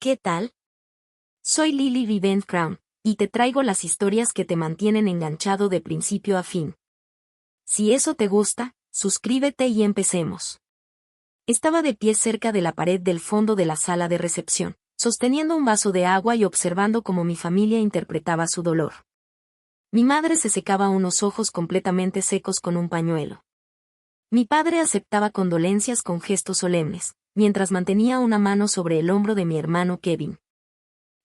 ¿Qué tal? Soy Lily Vivent Crown, y te traigo las historias que te mantienen enganchado de principio a fin. Si eso te gusta, suscríbete y empecemos. Estaba de pie cerca de la pared del fondo de la sala de recepción, sosteniendo un vaso de agua y observando cómo mi familia interpretaba su dolor. Mi madre se secaba unos ojos completamente secos con un pañuelo. Mi padre aceptaba condolencias con gestos solemnes, mientras mantenía una mano sobre el hombro de mi hermano Kevin.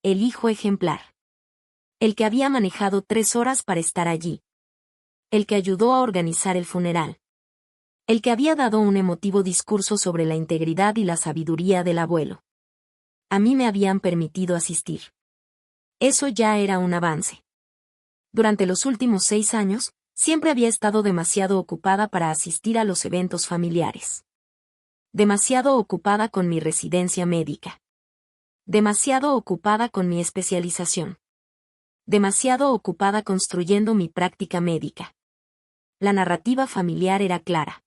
El hijo ejemplar. El que había manejado 3 horas para estar allí. El que ayudó a organizar el funeral. El que había dado un emotivo discurso sobre la integridad y la sabiduría del abuelo. A mí me habían permitido asistir. Eso ya era un avance. Durante los últimos 6 años, siempre había estado demasiado ocupada para asistir a los eventos familiares. Demasiado ocupada con mi residencia médica. Demasiado ocupada con mi especialización. Demasiado ocupada construyendo mi práctica médica. La narrativa familiar era clara.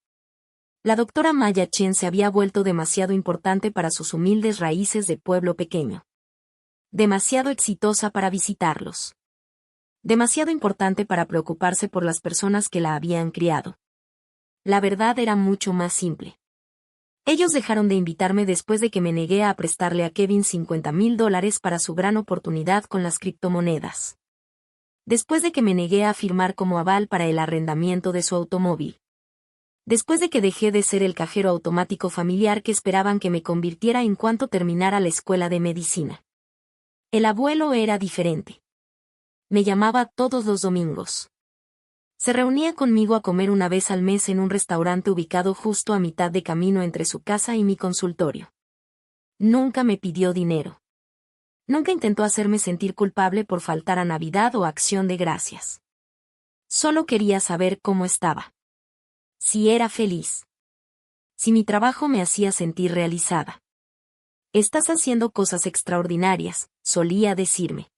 La doctora Maya Chen se había vuelto demasiado importante para sus humildes raíces de pueblo pequeño. Demasiado exitosa para visitarlos. Demasiado importante para preocuparse por las personas que la habían criado. La verdad era mucho más simple. Ellos dejaron de invitarme después de que me negué a prestarle a Kevin $50,000 para su gran oportunidad con las criptomonedas. Después de que me negué a firmar como aval para el arrendamiento de su automóvil. Después de que dejé de ser el cajero automático familiar que esperaban que me convirtiera en cuanto terminara la escuela de medicina. El abuelo era diferente. Me llamaba todos los domingos. Se reunía conmigo a comer una vez al mes en un restaurante ubicado justo a mitad de camino entre su casa y mi consultorio. Nunca me pidió dinero. Nunca intentó hacerme sentir culpable por faltar a Navidad o Acción de Gracias. Solo quería saber cómo estaba. Si era feliz. Si mi trabajo me hacía sentir realizada. Estás haciendo cosas extraordinarias, solía decirme.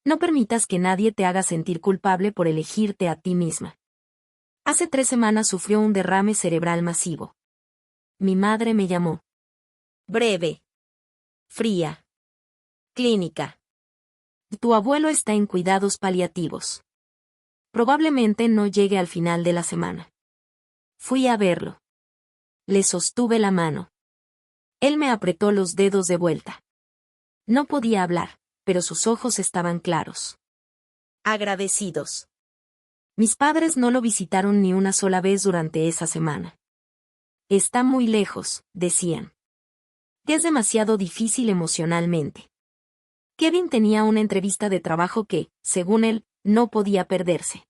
No permitas que nadie te haga sentir culpable por elegirte a ti misma. Hace 3 semanas sufrió un derrame cerebral masivo. Mi madre me llamó. Breve. Fría. Clínica. Tu abuelo está en cuidados paliativos. Probablemente no llegue al final de la semana. Fui a verlo. Le sostuve la mano. Él me apretó los dedos de vuelta. No podía hablar, pero sus ojos estaban claros. Agradecidos. Mis padres no lo visitaron ni una sola vez durante esa semana. Está muy lejos, decían. Es demasiado difícil emocionalmente. Kevin tenía una entrevista de trabajo que, según él, no podía perderse.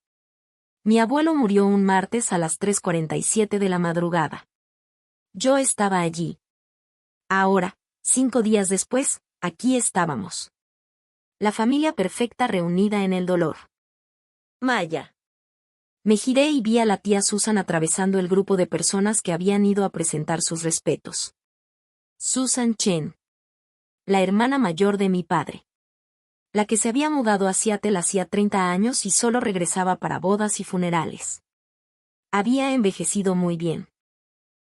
Mi abuelo murió un martes a las 3:47 de la madrugada. Yo estaba allí. Ahora, 5 días después, aquí estábamos. La familia perfecta reunida en el dolor. Maya. Me giré y vi a la tía Susan atravesando el grupo de personas que habían ido a presentar sus respetos. Susan Chen. La hermana mayor de mi padre. La que se había mudado a Seattle hacía 30 años y solo regresaba para bodas y funerales. Había envejecido muy bien.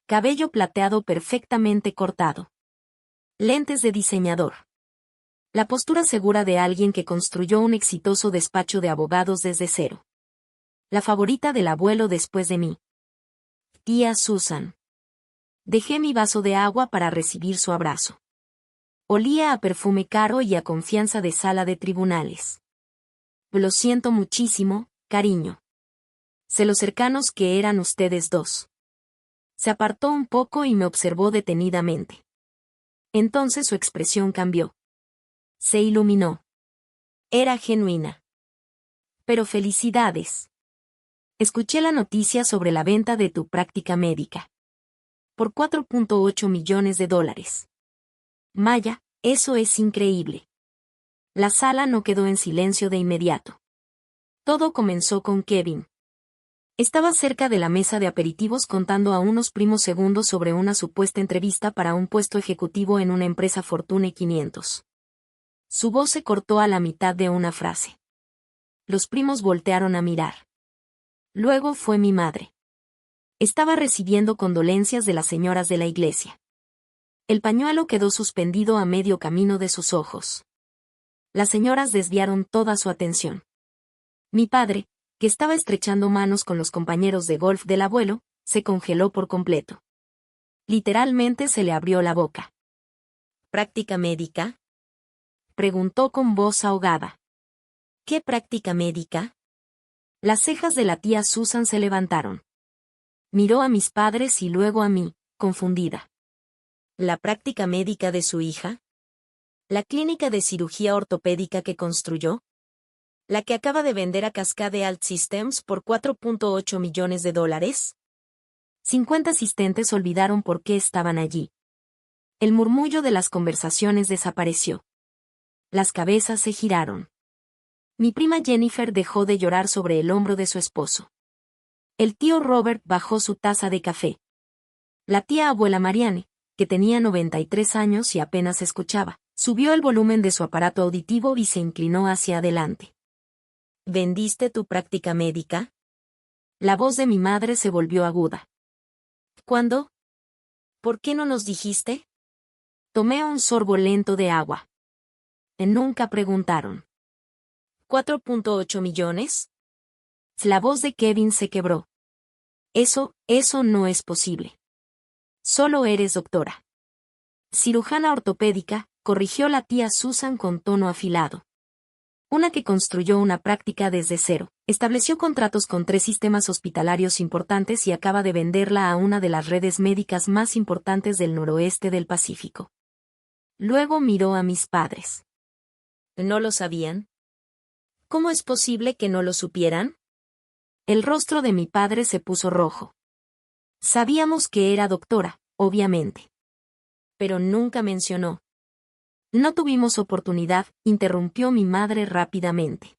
Cabello plateado perfectamente cortado. Lentes de diseñador. La postura segura de alguien que construyó un exitoso despacho de abogados desde cero. La favorita del abuelo después de mí. Tía Susan. Dejé mi vaso de agua para recibir su abrazo. Olía a perfume caro y a confianza de sala de tribunales. Lo siento muchísimo, cariño. Sé lo cercanos que eran ustedes dos. Se apartó un poco y me observó detenidamente. Entonces su expresión cambió. Se iluminó. Era genuina. Pero felicidades. Escuché la noticia sobre la venta de tu práctica médica. Por $4.8 millones. Maya, eso es increíble. La sala no quedó en silencio de inmediato. Todo comenzó con Kevin. Estaba cerca de la mesa de aperitivos contando a unos primos segundos sobre una supuesta entrevista para un puesto ejecutivo en una empresa Fortune 500. Su voz se cortó a la mitad de una frase. Los primos voltearon a mirar. Luego fue mi madre. Estaba recibiendo condolencias de las señoras de la iglesia. El pañuelo quedó suspendido a medio camino de sus ojos. Las señoras desviaron toda su atención. Mi padre, que estaba estrechando manos con los compañeros de golf del abuelo, se congeló por completo. Literalmente se le abrió la boca. ¿Práctica médica? Preguntó con voz ahogada. ¿Qué práctica médica? Las cejas de la tía Susan se levantaron. Miró a mis padres y luego a mí, confundida. ¿La práctica médica de su hija? ¿La clínica de cirugía ortopédica que construyó? ¿La que acaba de vender a Cascade Health Systems por $4.8 millones? 50 asistentes olvidaron por qué estaban allí. El murmullo de las conversaciones desapareció. Las cabezas se giraron. Mi prima Jennifer dejó de llorar sobre el hombro de su esposo. El tío Robert bajó su taza de café. La tía abuela Marianne, que tenía 93 años y apenas escuchaba, subió el volumen de su aparato auditivo y se inclinó hacia adelante. ¿Vendiste tu práctica médica? La voz de mi madre se volvió aguda. ¿Cuándo? ¿Por qué no nos dijiste? Tomé un sorbo lento de agua. Nunca preguntaron. ¿4.8 millones? La voz de Kevin se quebró. Eso no es posible. Solo eres doctora. Cirujana ortopédica, corrigió la tía Susan con tono afilado. Una que construyó una práctica desde cero, estableció contratos con 3 sistemas hospitalarios importantes y acaba de venderla a una de las redes médicas más importantes del noroeste del Pacífico. Luego miró a mis padres. ¿No lo sabían? ¿Cómo es posible que no lo supieran? El rostro de mi padre se puso rojo. Sabíamos que era doctora, obviamente. Pero nunca mencionó. No tuvimos oportunidad, interrumpió mi madre rápidamente.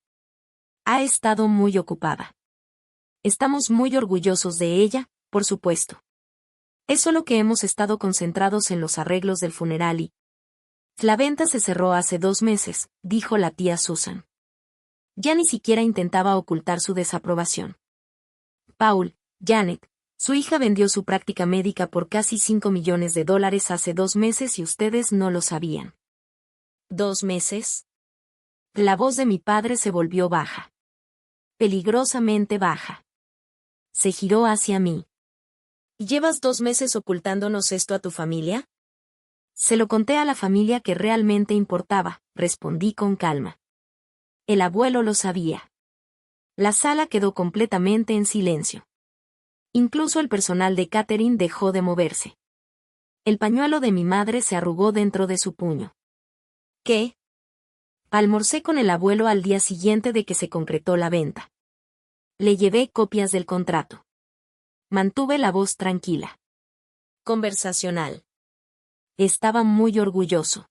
Ha estado muy ocupada. Estamos muy orgullosos de ella, por supuesto. Es solo que hemos estado concentrados en los arreglos del funeral y... La venta se cerró hace 2 meses, dijo la tía Susan. Ya ni siquiera intentaba ocultar su desaprobación. Paul, Janet, su hija vendió su práctica médica por casi $5 millones hace 2 meses y ustedes no lo sabían. ¿2 meses? La voz de mi padre se volvió baja. Peligrosamente baja. Se giró hacia mí. ¿Llevas 2 meses ocultándonos esto a tu familia? Se lo conté a la familia que realmente importaba, respondí con calma. El abuelo lo sabía. La sala quedó completamente en silencio. Incluso el personal de catering dejó de moverse. El pañuelo de mi madre se arrugó dentro de su puño. ¿Qué? Almorcé con el abuelo al día siguiente de que se concretó la venta. Le llevé copias del contrato. Mantuve la voz tranquila. Conversacional. Estaba muy orgulloso.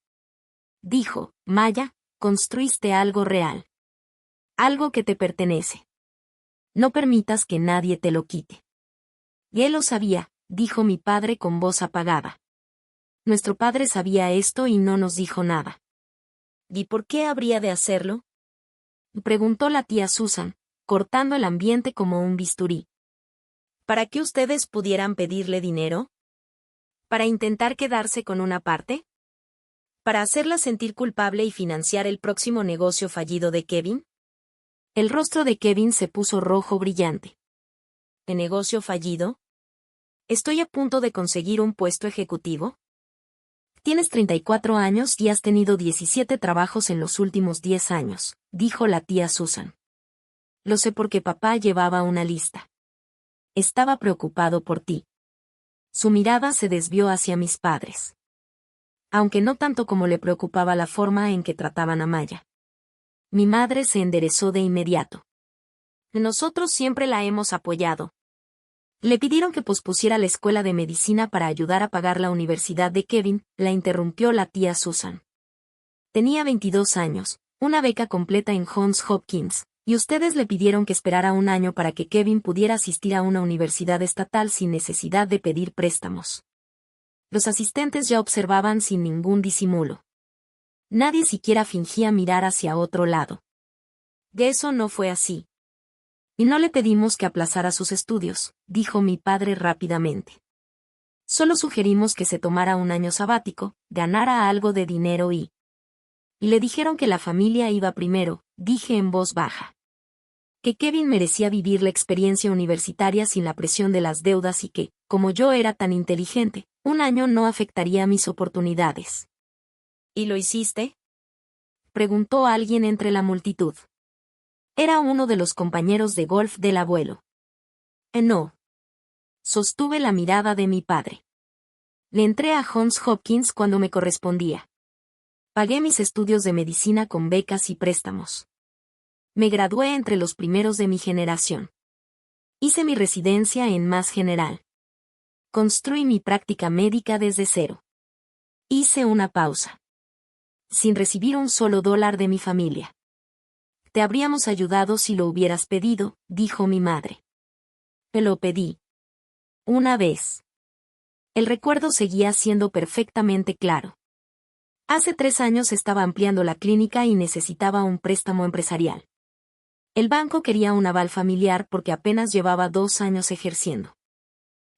Dijo, Maya, construiste algo real. Algo que te pertenece. No permitas que nadie te lo quite. Y él lo sabía, dijo mi padre con voz apagada. Nuestro padre sabía esto y no nos dijo nada. ¿Y por qué habría de hacerlo? Preguntó la tía Susan, cortando el ambiente como un bisturí. ¿Para que ustedes pudieran pedirle dinero? ¿Para intentar quedarse con una parte? ¿Para hacerla sentir culpable y financiar el próximo negocio fallido de Kevin? El rostro de Kevin se puso rojo brillante. ¿El negocio fallido? ¿Estoy a punto de conseguir un puesto ejecutivo? Tienes 34 años y has tenido 17 trabajos en los últimos 10 años, dijo la tía Susan. Lo sé porque papá llevaba una lista. Estaba preocupado por ti. Su mirada se desvió hacia mis padres. Aunque no tanto como le preocupaba la forma en que trataban a Maya. Mi madre se enderezó de inmediato. Nosotros siempre la hemos apoyado. Le pidieron que pospusiera la escuela de medicina para ayudar a pagar la universidad de Kevin, la interrumpió la tía Susan. Tenía 22 años, una beca completa en Johns Hopkins, y ustedes le pidieron que esperara un año para que Kevin pudiera asistir a una universidad estatal sin necesidad de pedir préstamos. Los asistentes ya observaban sin ningún disimulo. Nadie siquiera fingía mirar hacia otro lado. De eso no fue así. Y no le pedimos que aplazara sus estudios, dijo mi padre rápidamente. Solo sugerimos que se tomara un año sabático, ganara algo de dinero y le dijeron que la familia iba primero, dije en voz baja. Que Kevin merecía vivir la experiencia universitaria sin la presión de las deudas y que, como yo era tan inteligente, un año no afectaría mis oportunidades. ¿Y lo hiciste? Preguntó alguien entre la multitud. Era uno de los compañeros de golf del abuelo. No. Sostuve la mirada de mi padre. Le entré a Johns Hopkins cuando me correspondía. Pagué mis estudios de medicina con becas y préstamos. Me gradué entre los primeros de mi generación. Hice mi residencia en Mass General. Construí mi práctica médica desde cero. Hice una pausa. Sin recibir un solo dólar de mi familia. Te habríamos ayudado si lo hubieras pedido, dijo mi madre. Te lo pedí. Una vez. El recuerdo seguía siendo perfectamente claro. Hace 3 años estaba ampliando la clínica y necesitaba un préstamo empresarial. El banco quería un aval familiar porque apenas llevaba 2 años ejerciendo.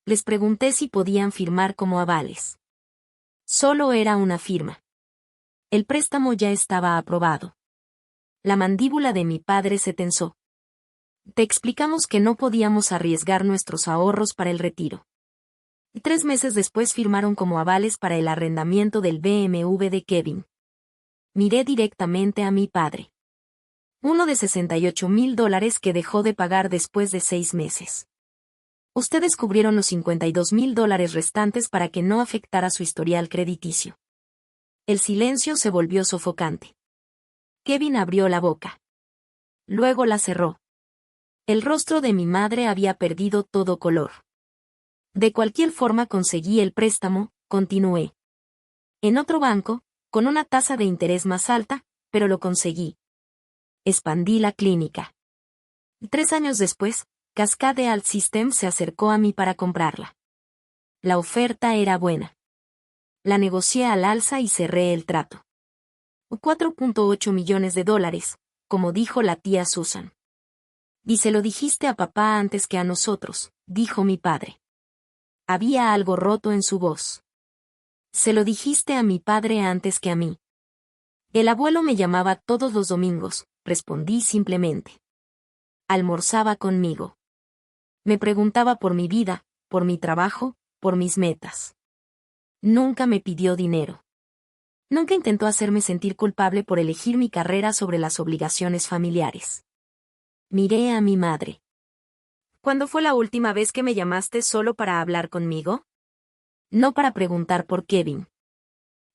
Les pregunté si podían firmar como avales. Solo era una firma. El préstamo ya estaba aprobado. La mandíbula de mi padre se tensó. Te explicamos que no podíamos arriesgar nuestros ahorros para el retiro. 3 meses después firmaron como avales para el arrendamiento del BMW de Kevin. Miré directamente a mi padre. Uno de $68,000 que dejó de pagar después de 6 meses. Ustedes cubrieron los $52,000 restantes para que no afectara su historial crediticio. El silencio se volvió sofocante. Kevin abrió la boca. Luego la cerró. El rostro de mi madre había perdido todo color. De cualquier forma conseguí el préstamo, continué. En otro banco, con una tasa de interés más alta, pero lo conseguí. Expandí la clínica. 3 años después, Cascade Health Systems se acercó a mí para comprarla. La oferta era buena. La negocié al alza y cerré el trato. $4.8 millones, como dijo la tía Susan. Y se lo dijiste a papá antes que a nosotros, dijo mi padre. Había algo roto en su voz. Se lo dijiste a mi padre antes que a mí. El abuelo me llamaba todos los domingos, respondí simplemente. Almorzaba conmigo. Me preguntaba por mi vida, por mi trabajo, por mis metas. Nunca me pidió dinero. Nunca intentó hacerme sentir culpable por elegir mi carrera sobre las obligaciones familiares. Miré a mi madre. ¿Cuándo fue la última vez que me llamaste solo para hablar conmigo? No para preguntar por Kevin.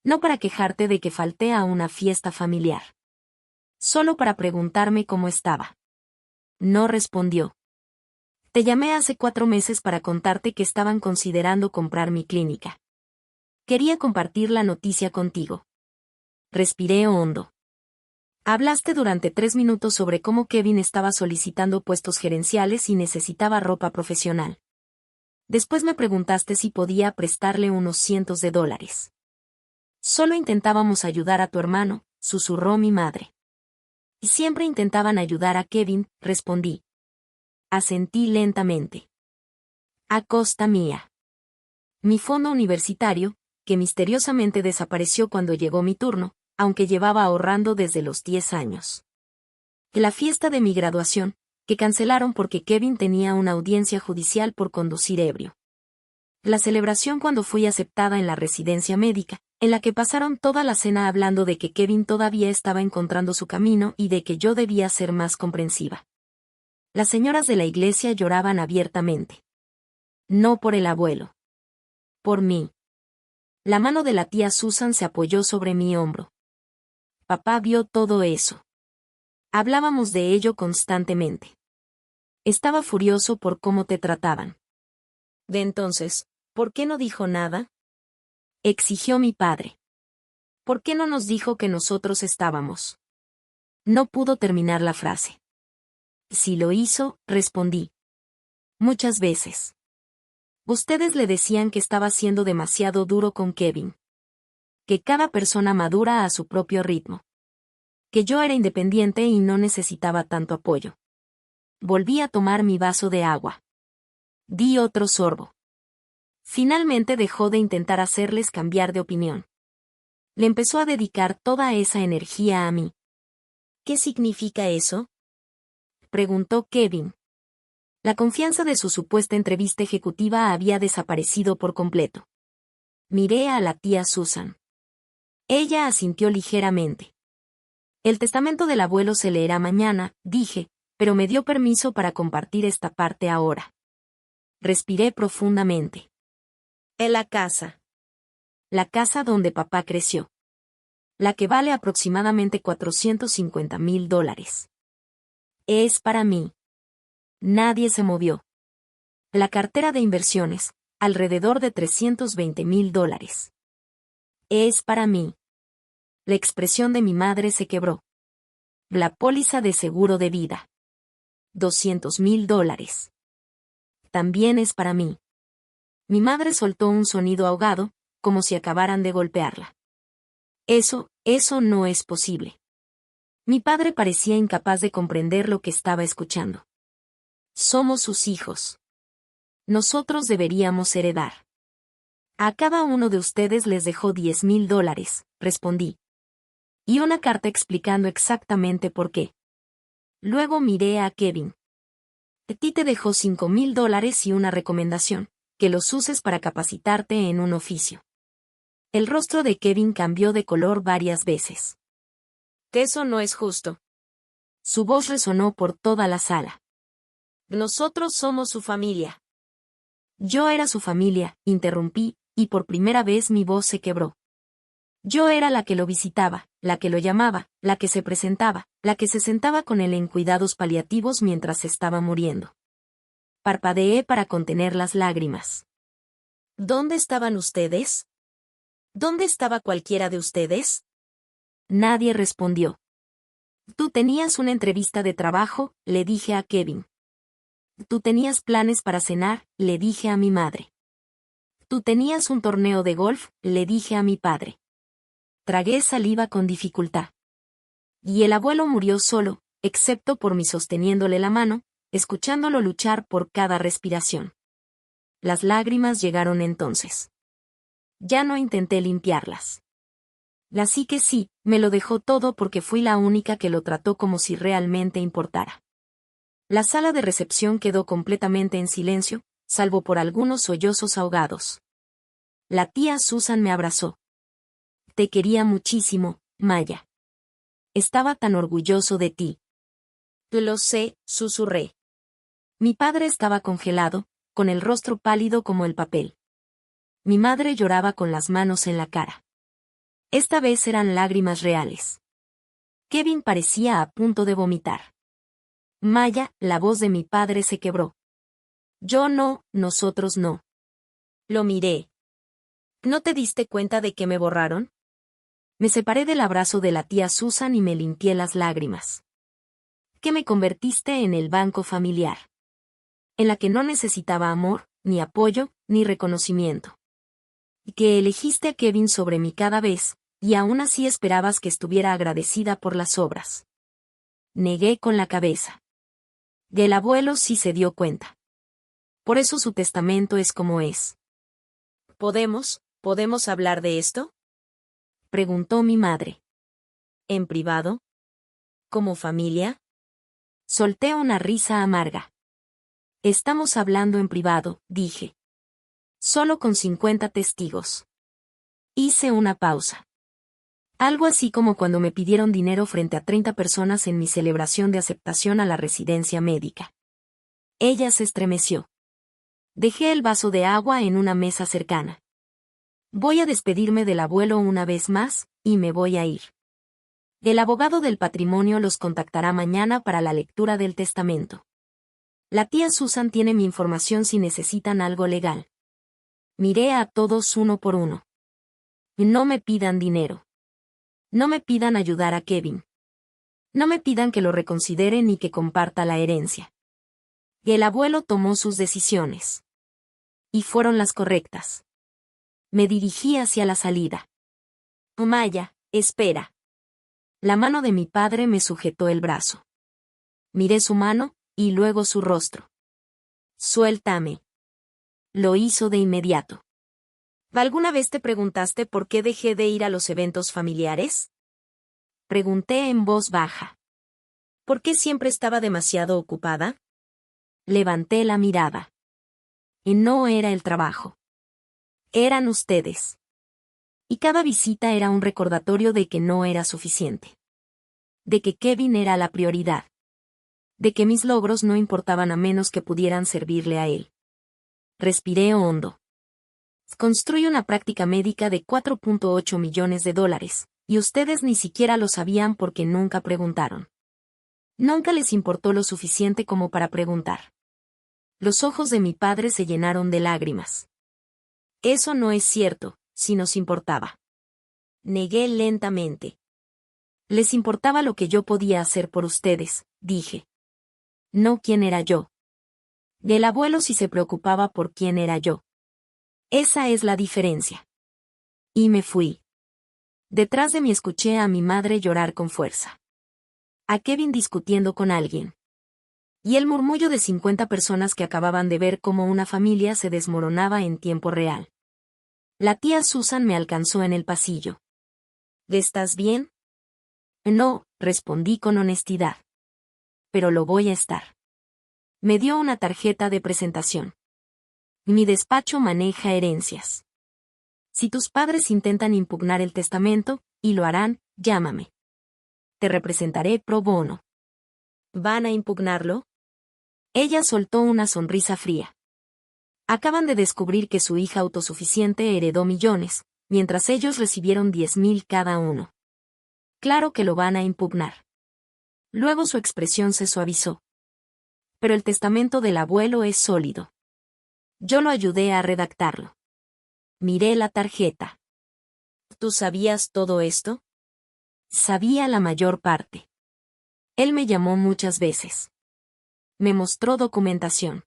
No para quejarte de que falté a una fiesta familiar. Solo para preguntarme cómo estaba. No respondió. Te llamé hace 4 meses para contarte que estaban considerando comprar mi clínica. Quería compartir la noticia contigo. Respiré hondo. Hablaste durante 3 minutos sobre cómo Kevin estaba solicitando puestos gerenciales y necesitaba ropa profesional. Después me preguntaste si podía prestarle unos cientos de dólares. Solo intentábamos ayudar a tu hermano, susurró mi madre. Y siempre intentaban ayudar a Kevin, respondí. Asentí lentamente. A costa mía. Mi fondo universitario, que misteriosamente desapareció cuando llegó mi turno, aunque llevaba ahorrando desde los 10 años. La fiesta de mi graduación, que cancelaron porque Kevin tenía una audiencia judicial por conducir ebrio. La celebración cuando fui aceptada en la residencia médica, en la que pasaron toda la cena hablando de que Kevin todavía estaba encontrando su camino y de que yo debía ser más comprensiva. Las señoras de la iglesia lloraban abiertamente. No por el abuelo. Por mí. La mano de la tía Susan se apoyó sobre mi hombro. Papá vio todo eso. Hablábamos de ello constantemente. Estaba furioso por cómo te trataban. De entonces, ¿por qué no dijo nada? Exigió mi padre. ¿Por qué no nos dijo que nosotros estábamos? No pudo terminar la frase. Si lo hizo, respondí. Muchas veces. Ustedes le decían que estaba siendo demasiado duro con Kevin. Que cada persona madura a su propio ritmo. Que yo era independiente y no necesitaba tanto apoyo. Volví a tomar mi vaso de agua. Di otro sorbo. Finalmente dejó de intentar hacerles cambiar de opinión. Le empezó a dedicar toda esa energía a mí. ¿Qué significa eso? Preguntó Kevin. La confianza de su supuesta entrevista ejecutiva había desaparecido por completo. Miré a la tía Susan. Ella asintió ligeramente. El testamento del abuelo se leerá mañana, dije, pero me dio permiso para compartir esta parte ahora. Respiré profundamente. En la casa. La casa donde papá creció. La que vale aproximadamente $450,000. Es para mí. Nadie se movió. La cartera de inversiones, alrededor de $320,000. Es para mí. La expresión de mi madre se quebró. La póliza de seguro de vida. $200,000. También es para mí. Mi madre soltó un sonido ahogado, como si acabaran de golpearla. Eso no es posible. Mi padre parecía incapaz de comprender lo que estaba escuchando. Somos sus hijos. Nosotros deberíamos heredar. A cada uno de ustedes les dejó $10,000, respondí. Y una carta explicando exactamente por qué. Luego miré a Kevin. A ti te dejó $5,000 y una recomendación, que los uses para capacitarte en un oficio. El rostro de Kevin cambió de color varias veces. Eso no es justo. Su voz resonó por toda la sala. Nosotros somos su familia. Yo era su familia, interrumpí, y por primera vez mi voz se quebró. Yo era la que lo visitaba, la que lo llamaba, la que se presentaba, la que se sentaba con él en cuidados paliativos mientras estaba muriendo. Parpadeé para contener las lágrimas. ¿Dónde estaban ustedes? ¿Dónde estaba cualquiera de ustedes? Nadie respondió. Tú tenías una entrevista de trabajo, le dije a Kevin. Tú tenías planes para cenar, le dije a mi madre. Tú tenías un torneo de golf, le dije a mi padre. Tragué saliva con dificultad. Y el abuelo murió solo, excepto por mí sosteniéndole la mano, escuchándolo luchar por cada respiración. Las lágrimas llegaron entonces. Ya no intenté limpiarlas. La psique sí, me lo dejó todo porque fui la única que lo trató como si realmente importara. La sala de recepción quedó completamente en silencio, salvo por algunos sollozos ahogados. La tía Susan me abrazó. Te quería muchísimo, Maya. Estaba tan orgulloso de ti. Lo sé, susurré. Mi padre estaba congelado, con el rostro pálido como el papel. Mi madre lloraba con las manos en la cara. Esta vez eran lágrimas reales. Kevin parecía a punto de vomitar. Maya, la voz de mi padre se quebró. Yo no, nosotros no. Lo miré. ¿No te diste cuenta de que me borraron? Me separé del abrazo de la tía Susan y me limpié las lágrimas. Que me convertiste en el banco familiar. En la que no necesitaba amor, ni apoyo, ni reconocimiento. Y que elegiste a Kevin sobre mí cada vez, y aún así esperabas que estuviera agradecida por las obras. Negué con la cabeza. Y el abuelo sí se dio cuenta. Por eso su testamento es como es. ¿Podemos hablar de esto? Preguntó mi madre. ¿En privado? ¿Como familia? Solté una risa amarga. Estamos hablando en privado, dije. Solo con 50 testigos. Hice una pausa. Algo así como cuando me pidieron dinero frente a 30 personas en mi celebración de aceptación a la residencia médica. Ella se estremeció. Dejé el vaso de agua en una mesa cercana. Voy a despedirme del abuelo una vez más, y me voy a ir. El abogado del patrimonio los contactará mañana para la lectura del testamento. La tía Susan tiene mi información si necesitan algo legal. Miré a todos uno por uno. No me pidan dinero. No me pidan ayudar a Kevin. No me pidan que lo reconsidere ni que comparta la herencia. Y el abuelo tomó sus decisiones. Y fueron las correctas. Me dirigí hacia la salida. Maya, espera. La mano de mi padre me sujetó el brazo. Miré su mano, y luego su rostro. Suéltame. Lo hizo de inmediato. ¿Alguna vez te preguntaste por qué dejé de ir a los eventos familiares? Pregunté en voz baja. ¿Por qué siempre estaba demasiado ocupada? Levanté la mirada. Y no era el trabajo. Eran ustedes. Y cada visita era un recordatorio de que no era suficiente. De que Kevin era la prioridad. De que mis logros no importaban a menos que pudieran servirle a él. Respiré hondo. Construí una práctica médica de $4.8 millones, y ustedes ni siquiera lo sabían porque nunca preguntaron. Nunca les importó lo suficiente como para preguntar. Los ojos de mi padre se llenaron de lágrimas. Eso no es cierto, si nos importaba. Negué lentamente. Les importaba lo que yo podía hacer por ustedes, dije. No quién era yo. Del abuelo sí se preocupaba por quién era yo. Esa es la diferencia. Y me fui. Detrás de mí escuché a mi madre llorar con fuerza. A Kevin discutiendo con alguien. Y el murmullo de 50 personas que acababan de ver cómo una familia se desmoronaba en tiempo real. La tía Susan me alcanzó en el pasillo. ¿Estás bien? No, respondí con honestidad. Pero lo voy a estar. Me dio una tarjeta de presentación. Mi despacho maneja herencias. Si tus padres intentan impugnar el testamento, y lo harán, llámame. Te representaré pro bono. ¿Van a impugnarlo? Ella soltó una sonrisa fría. Acaban de descubrir que su hija autosuficiente heredó millones, mientras ellos recibieron 10,000 cada uno. Claro que lo van a impugnar. Luego su expresión se suavizó. Pero el testamento del abuelo es sólido. Yo lo ayudé a redactarlo. Miré la tarjeta. ¿Tú sabías todo esto? Sabía la mayor parte. Él me llamó muchas veces. Me mostró documentación.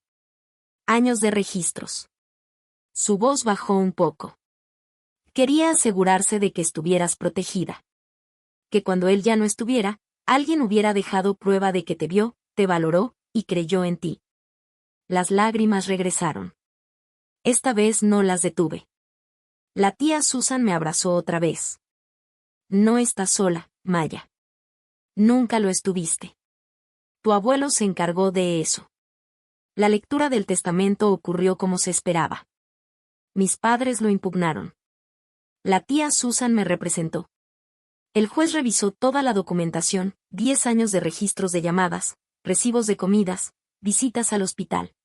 Años de registros. Su voz bajó un poco. Quería asegurarse de que estuvieras protegida. Que cuando él ya no estuviera, alguien hubiera dejado prueba de que te vio, te valoró, y creyó en ti. Las lágrimas regresaron. Esta vez no las detuve. La tía Susan me abrazó otra vez. No estás sola, Maya. Nunca lo estuviste. Tu abuelo se encargó de eso. La lectura del testamento ocurrió como se esperaba. Mis padres lo impugnaron. La tía Susan me representó. El juez revisó toda la documentación, 10 años de registros de llamadas, recibos de comidas, visitas al hospital.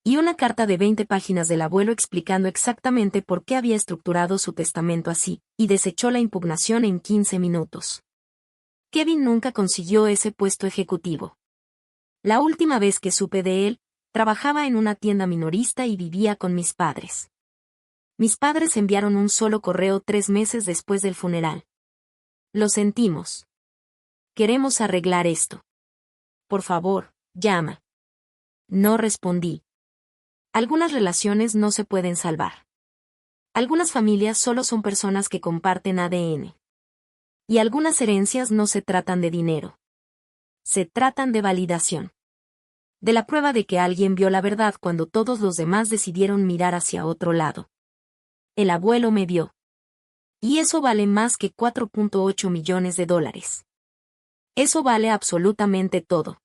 Y una carta de 20 páginas del abuelo explicando exactamente por qué había estructurado su testamento así, y desechó la impugnación en 15 minutos. Kevin nunca consiguió ese puesto ejecutivo. La última vez que supe de él, trabajaba en una tienda minorista y vivía con mis padres. Mis padres enviaron un solo correo 3 meses después del funeral. Lo sentimos. Queremos arreglar esto. Por favor, llama. No respondí. Algunas relaciones no se pueden salvar. Algunas familias solo son personas que comparten ADN. Y algunas herencias no se tratan de dinero. Se tratan de validación. De la prueba de que alguien vio la verdad cuando todos los demás decidieron mirar hacia otro lado. El abuelo me vio. Y eso vale más que $4.8 millones. Eso vale absolutamente todo.